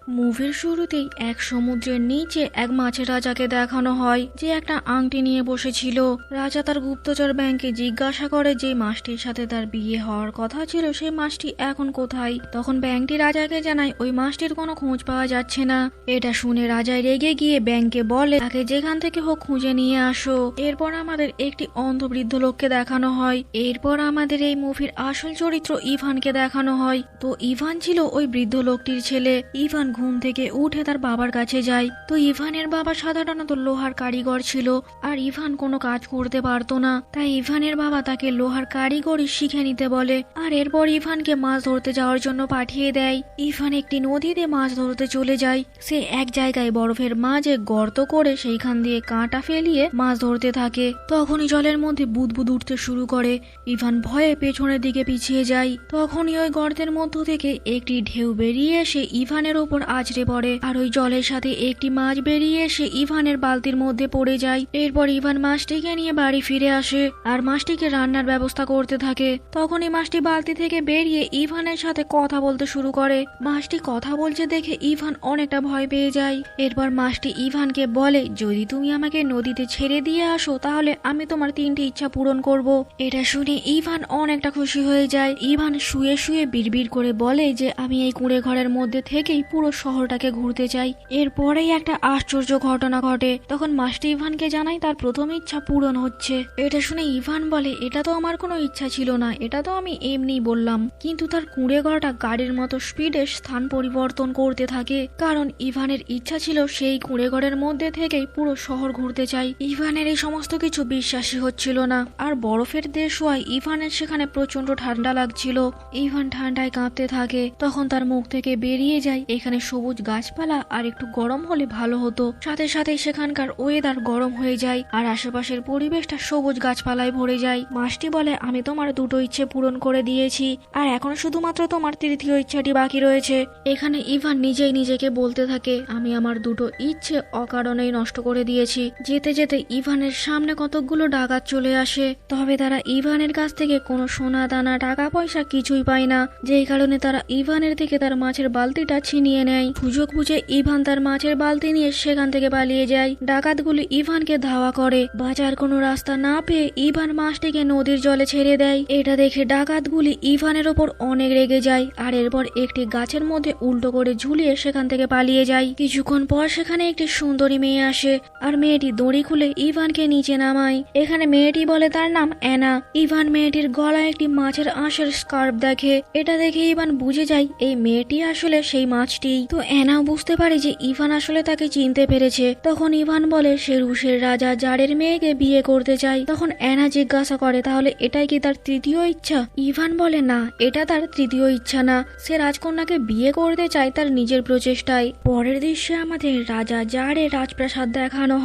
মুভির শুরুতেই এক সমুদ্রের নিচে এক মাছের রাজাকে দেখানো হয় যে একটা আংটি নিয়ে বসেছিল। রাজা তার গুপ্তচর ব্যাংকে জিজ্ঞাসা করে যে মাছটির সাথে তার বিয়ে হওয়ার কথা ছিল সেই মাছটি এখন কোথায়। তখন ব্যাংকটি রাজাকে জানায় ওই মাছটির কোনো খোঁজ পাওয়া যাচ্ছে না। এটা শুনে রাজা রেগে গিয়ে ব্যাংকে বলে তাকে যেখান থেকে হোক খুঁজে নিয়ে আসো। এরপর আমাদের একটি অন্ধ বৃদ্ধ লোককে দেখানো হয়। এরপর আমাদের এই মুভির আসল চরিত্র ইভানকে দেখানো হয়। তো ইভান ছিল ওই বৃদ্ধ লোকটির ছেলে। ইভান ঘুম থেকে উঠে তার বাবার কাছে যায়। তো ইভানের বাবা সাধারণত লোহার কারিগর ছিল আর ইভান কোনো কাজ করতে পারতো না, তাই ইভানের বাবা তাকে লোহার কারিগরি শিখে নিতে বলে আর এরপর ইভানকে মাছ ধরতে যাওয়ার জন্য পাঠিয়ে দেয়। ইভান একটি নদীতে মাছ ধরতে চলে যায়। সে এক জায়গায় বরফের মাঝে গর্ত করে সেইখান দিয়ে কাঁটা ফেলিয়ে মাছ ধরতে থাকে। তখনই জলের মধ্যে বুদবুদ উঠতে শুরু করে। ইভান ভয়ে পেছনের দিকে পিছিয়ে যায়। তখনই ওই গর্তের মধ্য থেকে একটি ঢেউ বেরিয়ে এসে ইভানের ওপর আছড়ে পড়ে আর ওই জলের সাথে একটি মাছ বেরিয়ে এসে ইভানের বালতির মধ্যে পড়ে যায়। এরপর ইভান মাছটিকে নিয়ে বাড়ি ফিরে আসে আর মাছটিকে রান্নার ব্যবস্থা করতে থাকে। তখনই মাছটি বালতি থেকে বেরিয়ে ইভানের সাথে কথা বলতে শুরু করে। মাছটি কথা বলছে দেখে ইভান অনেকটা ভয় পেয়ে যায়। এরপর মাছটি ইভানকে বলে যদি তুমি আমাকে নদীতে ছেড়ে দিয়ে আসো তাহলে আমি তোমার 3টি ইচ্ছা পূরণ করব। এটা শুনে ইভান অনেকটা খুশি হয়ে যায়। ইভান শুয়ে শুয়ে বিড়বিড় করে বলে যে আমি এই কুঁড়ে ঘরের মধ্যে থেকেই পুরো শহরটাকে ঘুরতে চাই। এরপরেই একটা আশ্চর্য ঘটনা ঘটে। তখন মাছটি ইভানকে জানায় তার প্রথম ইচ্ছা পূরণ হচ্ছে। এটা শুনে ইভান বলে এটা তো আমার কোনো ইচ্ছা ছিল না, এটা তো আমি এমনি বললাম। কিন্তু তার কুঁড়ে ঘরটা গাড়ির মতো স্পিডে স্থান পরিবর্তন করতে থাকে, কারণ ইভানের ইচ্ছা ছিল সেই কুঁড়ে ঘরের মধ্যে থেকেই পুরো শহর ঘুরতে চাই। ইভানের এই সমস্ত কিছু বিশ্বাসই হচ্ছিল না। আর বরফের দেশ হওয়ায় ইভানের সেখানে প্রচন্ড ঠান্ডা লাগছিল। ইভান ঠান্ডায় কাঁপতে থাকে। তখন তার মুখ থেকে বেরিয়ে যায় এখানে সবুজ গাছপালা আর একটু গরম হলে ভালো হতো। সাথে সাথে সেখানকার ওয়েদার গরম হয়ে যায় আর আশেপাশের পরিবেশটা সবুজ গাছপালায় ভরে যায়। মাছটি বলে আমি তোমার 2টো ইচ্ছে পূরণ করে দিয়েছি আর এখন শুধুমাত্র তোমার 3য় ইচ্ছাটি বাকি রয়েছে। এখানে ইভান নিজেই নিজেকে বলতে থাকে আমি আমার 2টো ইচ্ছে অকারণেই নষ্ট করে দিয়েছি। যেতে যেতে ইভানের সামনে কতকগুলো ডাকাত চলে আসে। তবে তারা ইভানের কাছ থেকে কোনো সোনা দানা টাকা পয়সা কিছুই পায় না, যেই কারণে তারা ইভানের থেকে তার মাছের বালতিটা ছিনিয়ে নেয়। সুযোগ বুঝে ইভান তার মাছের বালতি নিয়ে সেখান থেকে পালিয়ে যায়। ডাকাতগুলো ইভানকে ধাওয়া করে। বাঁচার কোনো রাস্তা না পেয়ে ইভান মাছটিকে নদীর জলে ছেড়ে দেয়। এটা দেখে ডাকাতগুলি ইভানের ওপর অনেক রেগে যায় আর এরপর একটি গাছের মধ্যে উল্টো করে ঝুলিয়ে সেখান থেকে পালিয়ে যায়। কিছুক্ষণ পর সেখানে একটি সুন্দরী মেয়ে আসে আর মেয়েটি দড়ি খুলে ইভানকে নিচে নামায়। এখানে মেয়েটি বলে তার নাম অ্যানা। ইভান মেয়েটির গলায় একটি মাছের আঁশের স্কার্ফ দেখে। এটা দেখে ইভান বুঝে যায় এই মেয়েটি আসলে সেই মাছটি। তো অ্যানাও বুঝতে পারে যে ইভান আসলে তাকে চিনতে পেরেছে। তখন ইভান বলে সে রুশের রাজা জারের মেয়েকে বিয়ে করতে চায়। তখন অ্যানা জিজ্ঞাসা করে তাহলে এটাই কি তার 3য় ইচ্ছা? ইভান বলে না, এটা তার 3য় ইচ্ছা না। সে রাজকন্যাকে বিয়ে করতে চায় তার নিজের প্রচেষ্টায়। পরের দৃশ্যে আমাদের রাজা জারের রাজপ্রাসাদ দেখানো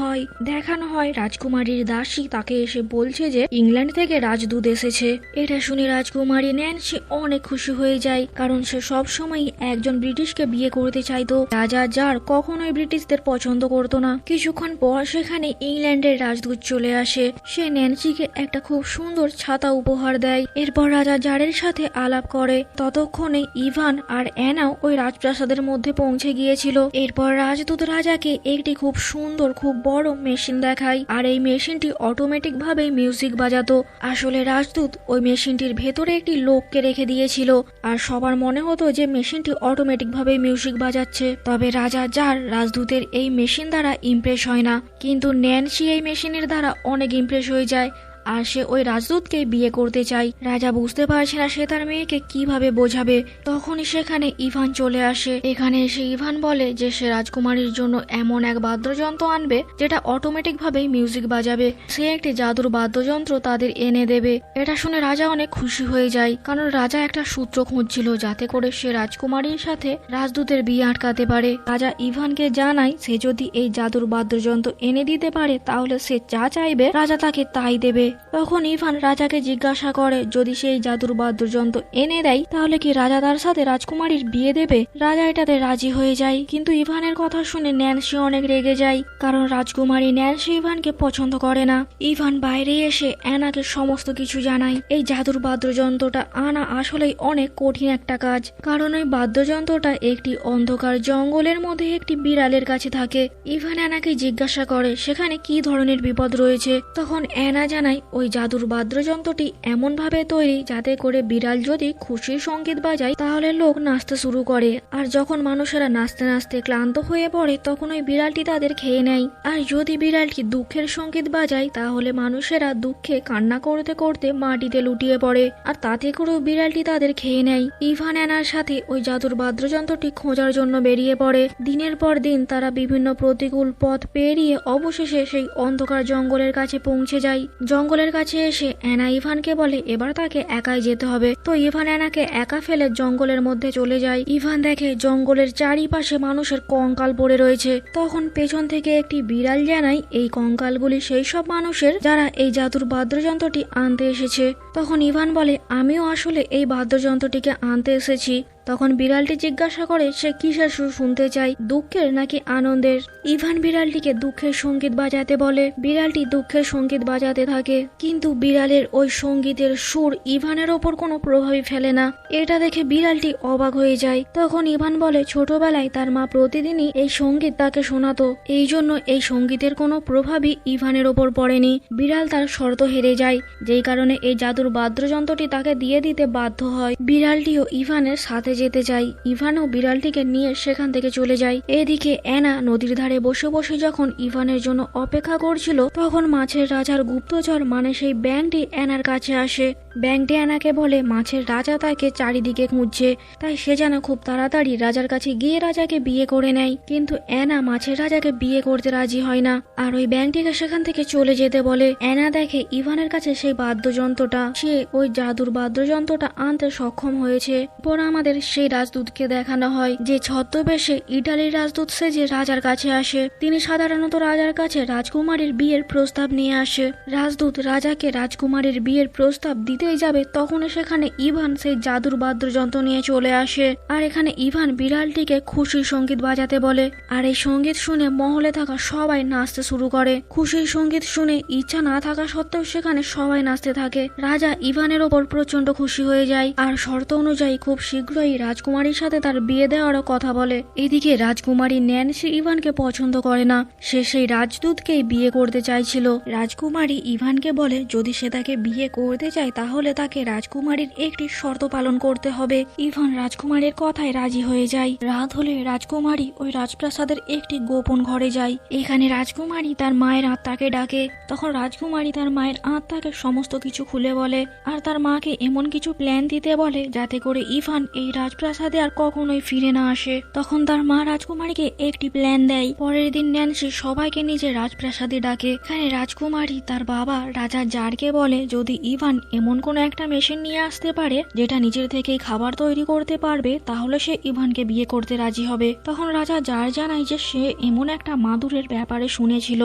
হয় রাজকুমারীর দাসী তাকে এসে বলছে যে ইংল্যান্ড থেকে রাজদূত এসেছে। এটা শুনে রাজকুমারী ন্যান্সি অনেক খুশি হয়ে যায়, কারণ সে সব সময় একজন ব্রিটিশকে বিয়ে করতে চাইতো। রাজা জার কখনোই ব্রিটিশদের পছন্দ করতো না। কিছুক্ষণ পর সেখানে ইংল্যান্ডের রাজদূত চলে আসে। সে ন্যান্সিকে একটা খুব সুন্দর ছাতা উপহার দেয়। এরপর রাজা জারের সাথে আলাপ করে। ততক্ষণে ইভান আর অ্যানাও ওই রাজপ্রাসাদের মধ্যে পৌঁছে গিয়েছিল। এরপর রাজদূত রাজাকে একটি খুব সুন্দর খুব বড় মেশিন দেখায় আর এই মেশিনটি অটোমেটিক ভাবে মিউজিক বাজাতো। আসলে রাজদূত ওই মেশিনটির ভেতরে একটি লোককে রেখে দিয়েছিল আর সবার মনে হতো যে মেশিনটি অটোমেটিক ভাবে মিউজিক বাজাচ্ছে। তবে রাজা জার রাজদূতের এই মেশিন দ্বারা ইমপ্রেস হয় না, কিন্তু ন্যান্সি এই মেশিনের দ্বারা অনেক ইমপ্রেস হয়ে যায় আর সে ওই রাজদূতকে বিয়ে করতে চায়। রাজা বুঝতে পারছে না সে তার মেয়েকে কিভাবে বোঝাবে। তখনই সেখানে ইভান চলে আসে। এখানে এসে ইভান বলে যে সে রাজকুমারীর জন্য এমন এক বাদ্যযন্ত্র আনবে যেটা অটোমেটিক ভাবে মিউজিক বাজাবে। সে একটি জাদুর বাদ্যযন্ত্র তাদের এনে দেবে। এটা শুনে রাজা অনেক খুশি হয়ে যায়, কারণ রাজা একটা সূত্র খুঁজছিল যাতে করে সে রাজকুমারীর সাথে রাজদূতের বিয়ে আটকাতে পারে। রাজা ইভানকে জানায় সে যদি এই জাদুর বাদ্যযন্ত্র এনে দিতে পারে তাহলে সে যা চাইবে রাজা তাকে তাই দেবে। তখন ইভান রাজাকে জিজ্ঞাসা করে যদি সেই জাদুর বাদ্যযন্ত্র এনে দেয় তাহলে কি রাজা তার সাথে রাজকুমারীর বিয়ে দেবে। রাজা এটাতে রাজি হয়ে যায়, কিন্তু ইভানের কথা শুনে ন্যান্সি অনেক রেগে যায়, কারণ রাজকুমারী ন্যান্সি ইভানকে পছন্দ করে না। ইভান বাইরে এসে অ্যানাকে সমস্ত কিছু জানায়। এই জাদুর বাদ্যযন্ত্রটা আনা আসলেই অনেক কঠিন একটা কাজ, কারণ ওই বাদ্যযন্ত্রটা একটি অন্ধকার জঙ্গলের মধ্যে একটি বিড়ালের কাছে থাকে। ইভান অ্যানাকে জিজ্ঞাসা করে সেখানে কি ধরনের বিপদ রয়েছে। তখন অ্যানা জানায় ওই জাদুর বাদ্যযন্ত্রটি এমন ভাবে তৈরি যাতে করে বিড়াল যদি খুশির সঙ্গীত বাজায় তাহলে লোক নাচতে শুরু করে, আর যখন মানুষেরা নাচতে নাচতে ক্লান্ত হয়ে পড়ে তখন ওই বিড়ালটি তাদের খেয়ে নেয়। আর যদি বিড়ালটি দুঃখের সঙ্গীত বাজায় তাহলে মানুষেরা দুঃখে কান্না করতে করতে মাটিতে লুটিয়ে পড়ে, আর তাতে করেও বিড়ালটি তাদের খেয়ে নেয়। ইভান অ্যানার সাথে ওই জাদুর বাদ্যযন্ত্রটি খোঁজার জন্য বেরিয়ে পড়ে। দিনের পর দিন তারা বিভিন্ন প্রতিকূল পথ পেরিয়ে অবশেষে সেই অন্ধকার জঙ্গলের কাছে পৌঁছে যায়। জঙ্গলের কাছে এসে অ্যানা ইভানকে বলে এবার তাকে একাই যেতে হবে। তো ইভান অ্যানাকে একা ফেলে জঙ্গলের মধ্যে চলে যায়। ইভান দেখে জঙ্গলের চারিপাশে মানুষের কঙ্কাল পড়ে রয়েছে। তখন পেছন থেকে একটি বিড়াল জানায় এই কঙ্কালগুলি সেই সব মানুষের যারা এই জাদুর বাদ্যযন্ত্রটি আনতে এসেছে। তখন ইভান বলে আমিও আসলে এই বাদ্যযন্ত্রটিকে আনতে এসেছি। তখন বিড়ালটি জিজ্ঞাসা করে সে কিসের সুর শুনতে চায়, দুঃখের নাকি আনন্দের। ইভান বিড়ালটিকে দুঃখের সঙ্গীত বাজাতে বলে। বিড়ালটি দুঃখের সঙ্গীত বাজাতে থাকে, কিন্তু বিড়ালের ওই সঙ্গীতের সুর ইভানের ওপর কোনো প্রভাবই ফেলে না। এটা দেখে বিড়ালটি অবাক হয়ে যায়। তখন ইভান বলে ছোটবেলায় তার মা প্রতিদিনই এই সঙ্গীত তাকে শোনাতো, এই জন্য এই সঙ্গীতের কোনো প্রভাবই ইভানের ওপর পড়েনি। বিড়াল তার শর্ত হেরে যায়, যেই কারণে এই জাদুর বাদ্যযন্ত্রটি তাকে দিয়ে দিতে বাধ্য হয়। বিড়ালটিও ইভানের সাথে যেতে চাই। ইভানও বিড়ালটিকে নিয়ে সেখান থেকে চলে যায়। এদিকে অ্যানা নদীর ধারে বসে বসে যখন ইভানের জন্য অপেক্ষা করছিল তখন মাছের রাজার গুপ্তচর মানে সেই ব্যাঙটি অ্যানার কাছে আসে। ব্যাঙটি অ্যানাকে বলে মাছের রাজা তাকে চারিদিকে খুঁজছে, তাই সে যেন খুব তাড়াতাড়ি রাজার কাছে গিয়ে রাজাকে বিয়ে করে নেয়। কিন্তু অ্যানা মাছের রাজাকে বিয়ে করতে রাজি হয় না, আর ওই ব্যাঙটিকে সেখান থেকে চলে যেতে বলে। অ্যানা দেখে ইভানের কাছে সেই বাদ্যযন্ত্রটা, সে ওই জাদুর বাদ্যযন্ত্রটা আনতে সক্ষম হয়েছে। পর আমাদের সেই রাজদূতকে দেখানো হয় যে ছদ্মবেশে ইটালির রাজদূত সেজে রাজার কাছে আসে। তিনি সাধারণত রাজার কাছে রাজকুমারীর বিয়ের প্রস্তাব নিয়ে আসে। রাজদূত রাজাকে রাজকুমারীর বিয়ের প্রস্তাব দিতেই যাবে তখন সেখানে ইভান সেই জাদুর বাদ্যযন্ত্র নিয়ে চলে আসে। আর এখানে ইভান বিড়ালটিকে খুশির সঙ্গীত বাজাতে বলে, আর এই সঙ্গীত শুনে মহলে থাকা সবাই নাচতে শুরু করে। খুশির সঙ্গীত শুনে ইচ্ছা না থাকা সত্ত্বেও সেখানে সবাই নাচতে থাকে। রাজা ইভানের ওপর প্রচন্ড খুশি হয়ে যায়, আর শর্ত অনুযায়ী খুব শীঘ্রই রাজকুমারীর সাথে তার বিয়ে দেওয়ারও কথা বলে। এদিকে রাজকুমারী ন্যান্সি ইভানকে পছন্দ করে না, সে সেই রাজদূতকেই বিয়ে করতে চাইছিল। রাজকুমারী ইভানকে বলে যদি সে তাকে বিয়ে করতে চায় তাহলে তাকে রাজকুমারীর একটি শর্ত পালন করতে হবে। ইভান রাজকুমারীর কথায় রাজি হয়ে যায়। রাত হলে রাজকুমারী ওই রাজপ্রাসাদের একটি গোপন ঘরে যায়। এখানে রাজকুমারী তার মায়ের আত্মাকে ডাকে। তখন রাজকুমারী তার মায়ের আত্মাকে সমস্ত কিছু খুলে বলে, আর তার মাকে এমন কিছু প্ল্যান দিতে বলে যাতে করে ইভান এই রাজপ্রাসাদে আর কখনোই ফিরে না আসে। তখন তার মা রাজকুমারীকে একটি প্ল্যান দেয়। পরের দিন ন্যান্সি সবাইকে নিজের রাজপ্রাসাদে ডাকে। এখানে রাজকুমারী তার বাবা রাজা জারকে বলে যদি ইভান এমন কোনো একটা মেশিন নিয়ে আসতে পারে যেটা নিজের থেকেই খাবার তৈরি করতে পারবে তাহলে সে ইভানকে বিয়ে করতে রাজি হবে। তখন রাজা জার জানায় যে সে এমন একটা মাদুরের ব্যাপারে শুনেছিল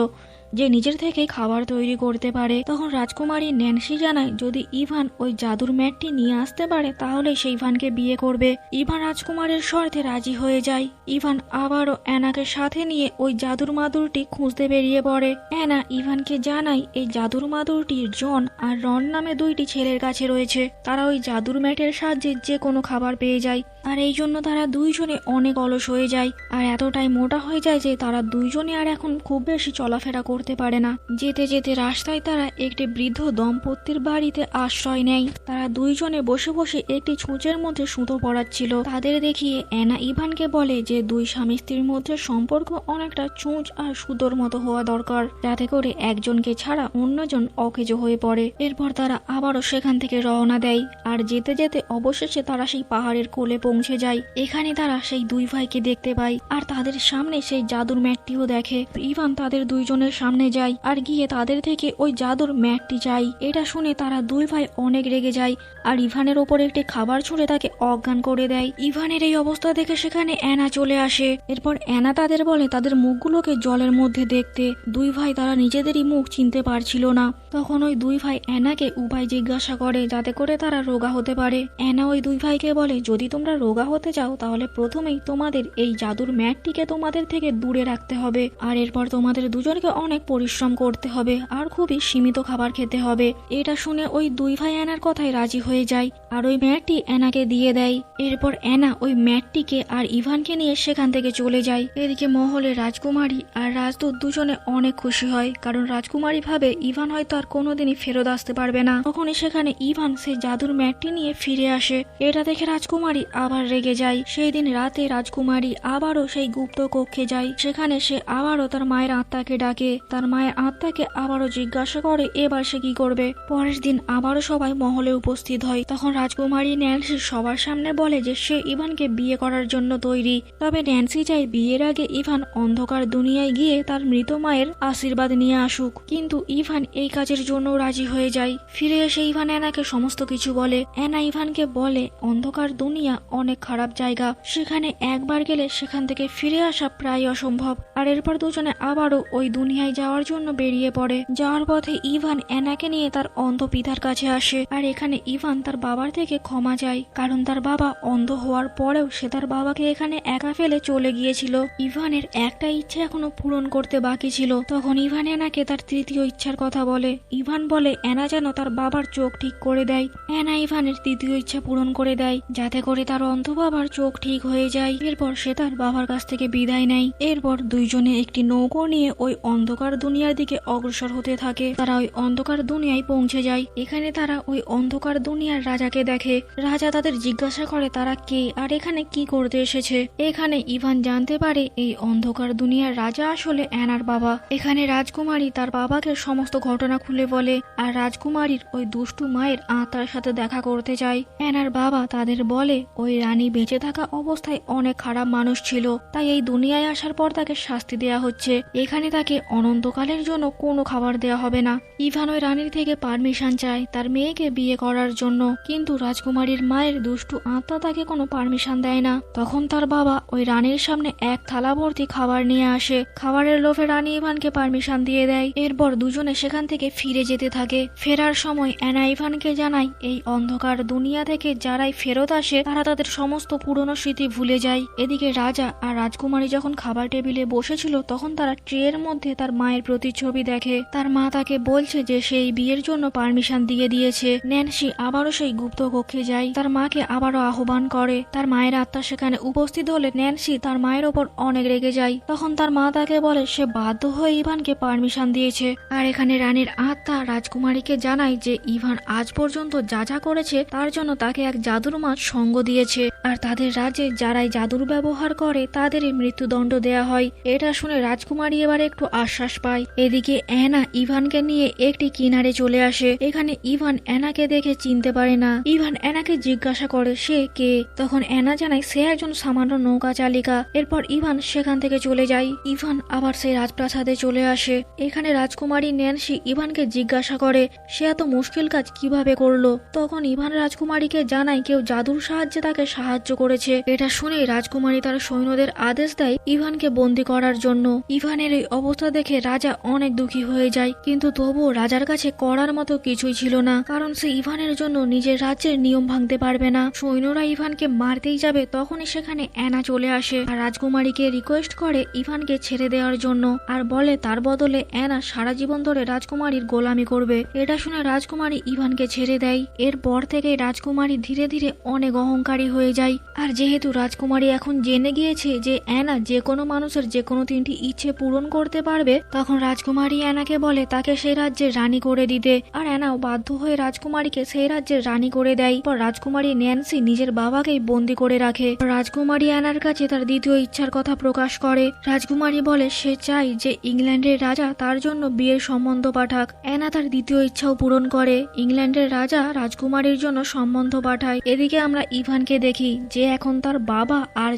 যে নিজের থেকেই খাবার তৈরি করতে পারে। তখন রাজকুমারী ন্যান্সি জানায় যদি ইভান ওই জাদুর ম্যাটটি নিয়ে আসতে পারে তাহলে সে ইভানকে বিয়ে করবে। ইভান রাজকুমারের শর্তে রাজি হয়ে যায়। ইভান আবারও অ্যানাকে সাথে নিয়ে ওই জাদুর মাদুরটি খুঁজতে বেরিয়ে পড়ে। অ্যানা ইভানকে জানায় এই জাদুর মাদুরটি জন আর রন নামে দুইটি ছেলের কাছে রয়েছে। তারা ওই জাদুর ম্যাটের সাহায্যে যে কোনো খাবার পেয়ে যায়, আর এই জন্য তারা দুইজনে অনেক অলস হয়ে যায় আর এতটাই মোটা হয়ে যায় যে তারা দুইজনে আর এখন খুব বেশি চলাফেরা করতে পারে না। যেতে যেতে রাস্তায় তারা একটি বৃদ্ধ দম্পতির বাড়িতে আশ্রয় নেয়। তারা দুইজনে বসে বসে একটি ছুঁচের মধ্যে সুতো পড়াচ্ছিল। তাদের দেখিয়ে অ্যানা ইভানকে বলে যে দুই স্বামী স্ত্রীর মধ্যে সম্পর্ক অনেকটা ছুঁচ আর সুতোর মতো হওয়া দরকার, যাতে করে একজনকে ছাড়া অন্যজন অকেজো হয়ে পড়ে। এরপর তারা আবারও সেখান থেকে রওনা দেয়, আর যেতে যেতে অবশেষে তারা সেই পাহাড়ের কোলে পৌঁছে যায়। এখানে তারা সেই দুই ভাইকে দেখতে পায়, আর তাদের সামনে সেই জাদুর ম্যাটটিও দেখে। ইভান তাদের দুইজনের সামনে যায় আর গিয়ে তাদের থেকে ওই জাদুর ম্যাটটি চাই। এটা শুনে তারা দুই ভাই অনেক রেগে যায় আর ইভানের ওপর একটি খাবার ছুঁড়ে তাকে অজ্ঞান করে দেয়। ইভানের এই অবস্থা দেখে সেখানে অ্যানা চলে আসে। এরপর অ্যানা তাদের বলে তাদের মুখগুলোকে জলের মধ্যে দেখতে। দুই ভাই তারা নিজেদেরই মুখ চিনতে পারছিল না। তখন ওই দুই ভাই অ্যানাকে উপায় জিজ্ঞাসা করে যাতে করে তারা রোগা হতে পারে। অ্যানা ওই দুই ভাইকে বলে, যদি তোমরা রোগা হতে চাও তাহলে প্রথমেই তোমাদের এই জাদুর ম্যাটটিকে তোমাদের থেকে দূরে রাখতে হবে, আর এরপর তোমাদের দুজনকে অনেক পরিশ্রম করতে হবে আর খুবই সীমিত খাবার খেতে হবে। এটা শুনে ওই দুই ভাই অ্যানার কথায় রাজি হয়ে যায় আর ওই ম্যাটটি অ্যানাকে দিয়ে দেয়। এরপর অ্যানা ওই ম্যাটটিকে আর ইভানকে নিয়ে সেখান থেকে চলে যায়। এদিকে মহলে রাজকুমারী আর রাজদূত দুজনে অনেক খুশি হয়, কারণ রাজকুমারী ভাবে ইভান হয়তো আর কোনোদিনই ফেরত আসতে পারবে না। তখনই সেখানে ইভান সেই জাদুর ম্যাটটি নিয়ে ফিরে আসে। এটা দেখে রাজকুমারী আবার রেগে যায়। সেই দিন রাতে রাজকুমারী আবারও সেই গুপ্ত কক্ষে যায়। সেখানে সে আবারও তার মায়ের আত্মাকে ডাকে। তার মায়ের আত্মাকে আবারও জিজ্ঞাসা করে এবার সে কি করবে। পরের দিন আবারও সবাই মহলে উপস্থিত হয়। তখন রাজকুমারী ন্যান্সি সবার সামনে বলে যে সে ইভানকে বিয়ে করার জন্য তৈরি। তবে ন্যান্সি চায় বিয়ের আগে ইভান অন্ধকার দুনিয়ায় গিয়ে তার মৃত মায়ের আশীর্বাদ নিয়ে আসুক, কিন্তু ইভান এই কাজের জন্য রাজি হয়ে যায়। ফিরে এসে ইভান অ্যানাকে সমস্ত কিছু বলে। অ্যানা ইভানকে বলে অন্ধকার দুনিয়া অনেক খারাপ জায়গা, সেখানে একবার গেলে সেখান থেকে ফিরে আসা প্রায় অসম্ভব। আর এরপর দুজনে আবারও ওই দুনিয়ায় যাওয়ার জন্য বেরিয়ে পড়ে। যাওয়ার পথে ইভান অ্যানাকে নিয়ে তার অন্ধ পিতার কাছে আসে, আর এখানে ইভান তার বাবার থেকে ক্ষমা চায়, কারণ তার বাবা অন্ধ হওয়ার পরেও সে তার বাবাকে এখানে একা ফেলে চলে গিয়েছিল। ইভানের একটা ইচ্ছা এখনো পূরণ করতে বাকি ছিল। তখন ইভান অ্যানাকে তার তৃতীয় ইচ্ছার কথা বলে। ইভান বলে অ্যানা যেন তার বাবার চোখ ঠিক করে দেয়। অ্যানা ইভানের তৃতীয় ইচ্ছা পূরণ করে দেয়, যাতে করে তার অন্ধ বাবার চোখ ঠিক হয়ে যায়। এরপর সে তার বাবার কাছ থেকে বিদায় নেয়। এরপর দুইজনে একটি নৌকো নিয়ে ওই অন্ধকার দুনিয়ার দিকে অগ্রসর হতে থাকে। তারা ওই অন্ধকার দুনিয়ায় পৌঁছে যায়। এখানে তারা ওই অন্ধকার দুনিয়ার রাজাকে দেখে। রাজা তাদের জিজ্ঞাসা করে তারা কে আর এখানে কি করতে এসেছে। এখানে ইভান জানতে পারে এই অন্ধকার দুনিয়ার রাজা আসলে অ্যানার বাবা। এখানে রাজকুমারী তার বাবাকে সমস্ত ঘটনা খুলে বলে, আর রাজকুমারীর ওই দুষ্টু মায়ের আত্মার সাথে দেখা করতে চায়। অ্যানার বাবা তাদের বলে ওই রানী বেঁচে থাকা অবস্থায় অনেক খারাপ মানুষ ছিল, তাই এই দুনিয়ায় আসার পর তাকে শাস্তি দেয়া হচ্ছে। এখানে তাকে অনন্তকালের জন্য কোনো খাবার দেয়া হবে না। ইভান ওই রানীর থেকে পারমিশন চায় তার মেয়েকে বিয়ে করার জন্য, কিন্তু রাজকুমারীর মায়ের দুষ্টু আত্মা তাকে কোনো পারমিশন দেয় না। তখন তার বাবা ওই রানীর সামনে এক থালা ভর্তি খাবার নিয়ে আসে। খাবারের লোভে রানী ইভানকে পারমিশন দিয়ে দেয়। এরপর দুজনে সেখান থেকে ফিরে যেতে থাকে। ফেরার সময় অ্যানা ইভানকে জানায় এই অন্ধকার দুনিয়া থেকে যারাই ফেরত আসে তারা তাদের সমস্ত পুরনো স্মৃতি ভুলে যায়। এদিকে রাজা আর রাজকুমারী যখন খাবার টেবিলে বসেছিল তখন তারা ট্রের মধ্যে তার মায়ের প্রতিচ্ছবি দেখে। তার মা তাকে বলছে যে সেই বিয়ের জন্য পারমিশন দিয়ে দিয়েছে। ন্যান্সি আবারও সেই গুপ্ত কক্ষে যায়, তার মাকে আবারও আহ্বান করে। তার মায়ের আত্মা সেখানে উপস্থিত হলে ন্যান্সি তার মায়ের ওপর অনেক রেগে যায়। তখন তার মা তাকে বলে সে বাধ্য হয়ে ইভানকে পারমিশন দিয়েছে। আর এখানে রানীর আত্মা রাজকুমারীকে জানায় যে ইভান আজ পর্যন্ত যা যা করেছে তার জন্য তাকে এক জাদুর মাছ সঙ্গ দিয়েছে, আর তাদের রাজ্যে যারাই জাদুর ব্যবহার করে তাদেরই মৃত্যুদণ্ড দেয়া হয়। এটা শুনে রাজকুমারী এবার একটু আশ্বাস পায়। এদিকে অ্যানা ইভানকে নিয়ে একটি কিনারে চলে আসে। এখানে ইভান অ্যানাকে দেখে চিনতে পারে না। ইভান অ্যানাকে জিজ্ঞাসা করে সে কে। তখন অ্যানা জানায় সে একজন সামান্য নৌকা চালিকা। এরপর ইভান সেখান থেকে চলে যায়। ইভান আবার সেই রাজপ্রাসাদে চলে আসে। এখানে রাজকুমারী ন্যান্সি ইভানকে জিজ্ঞাসা করে সে এত মুশকিল কাজ কিভাবে করলো। তখন ইভান রাজকুমারীকে জানায় কেউ জাদুর সাহায্যে তাকে সাহায্য করেছে। এটা শুনে রাজকুমারী তার সৈন্যদের আদেশ দেয় ইভানকে বন্দি করার জন্য। ইভানের এই অবস্থা দেখে রাজা অনেক দুঃখী হয়ে যায়, কিন্তু তবুও রাজার কাছে করার মতো কিছুই ছিল না, কারণ সে ইভানের জন্য নিজের রাজ্যের নিয়ম ভাঙতে পারবে না। সৈন্যরা ইভানকে মারতেই যাবে তখনই সেখানে অ্যানা চলে আসে আর রাজকুমারীকে রিকোয়েস্ট করে ইভানকে ছেড়ে দেওয়ার জন্য, আর বলে তার বদলে অ্যানা সারা জীবন ধরে রাজকুমারীর গোলামি করবে। এটা শুনে রাজকুমারী ইভানকে ছেড়ে দেয়। এরপর থেকে রাজকুমারী ধীরে ধীরে অনেক অহংকারী হয়ে যায়। আর যেহেতু রাজকুমারী এখন জেনে গিয়েছে যে অ্যানা যে কোনো মানুষের যে কোনো 3টি ইচ্ছে পূরণ করতে পারবে, তখন রাজকুমারী অ্যানাকে বলে তাকে সেই রাজ্যের রানী করে দিতে। আর অ্যানাও বাধ্য হয়ে রাজকুমারীকে সেই রাজ্যের রানী করে দেয়। পর রাজকুমারী ন্যান্সি নিজের বাবাকেই বন্দি করে রাখে। রাজকুমারী অ্যানার কাছে তার দ্বিতীয় ইচ্ছার কথা প্রকাশ করে। রাজকুমারী বলে সে চায় যে ইংল্যান্ডের রাজা তার জন্য বিয়ের সম্বন্ধ পাঠাক। অ্যানা তার দ্বিতীয় ইচ্ছাও পূরণ করে। ইংল্যান্ডের রাজা রাজকুমারীর জন্য সম্বন্ধ পাঠায়। এদিকে আমরা ইভানকে দেখি যে এখন তার বাবা আর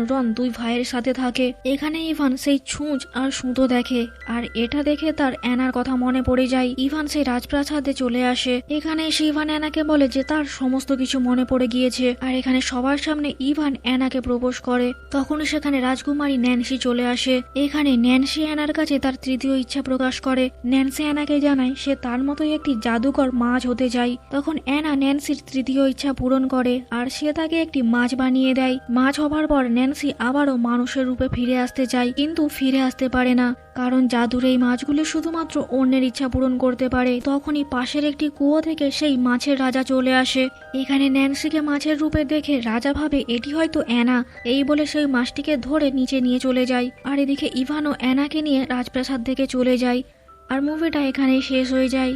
রন দুই ভাইয়ের সাথে থাকে। এখানে ইভান সেই ছুঁচ আর সুতো দেখে, আর এটা দেখে তার অ্যানার কথা মনে পড়ে যায়। ইভান সেই রাজপ্রাসাদে চলে আসে। এখানে এসে ইভান অ্যানাকে বলে যে তার সমস্ত কিছু মনে পড়ে গিয়েছে। আর এখানে সবার সামনে ইভান অ্যানাকে প্রপোজ করে। তখন সেখানে রাজকুমারী ন্যান্সি চলে আসে। এখানে ন্যান্সি অ্যানার কাছে তার তৃতীয় ইচ্ছা প্রকাশ করে। ন্যান্সি অ্যানাকে জানায় সে তার মতোই একটি জাদুকর মাছ হতে চায়। তখন অ্যানা ন্যান্সির তৃতীয় ইচ্ছা পূরণ করে আর সে তাকে একটি মাছ বানিয়ে দেয়। মাছ হবার পর ন্যান্সি আবারও মানুষের রূপে ফিরে আসতে চায়, কিন্তু ফিরে আসতে পারে না, কারণ জাদুর এই মাছগুলো শুধুমাত্র অন্যের ইচ্ছা পূরণ করতে পারে। তখনই পাশের একটি কুয়ো থেকে সেই মাছের রাজা চলে আসে। এখানে ন্যান্সিকে মাছের রূপে দেখে রাজা ভাবে এটি হয়তো অ্যানা, এই বলে সেই মাছটিকে ধরে নিচে নিয়ে চলে যায়। আর এদিকে ইভানও অ্যানাকে নিয়ে রাজপ্রাসাদ থেকে চলে যায়। আর মুভিটা এখানেই শেষ হয়ে যায়।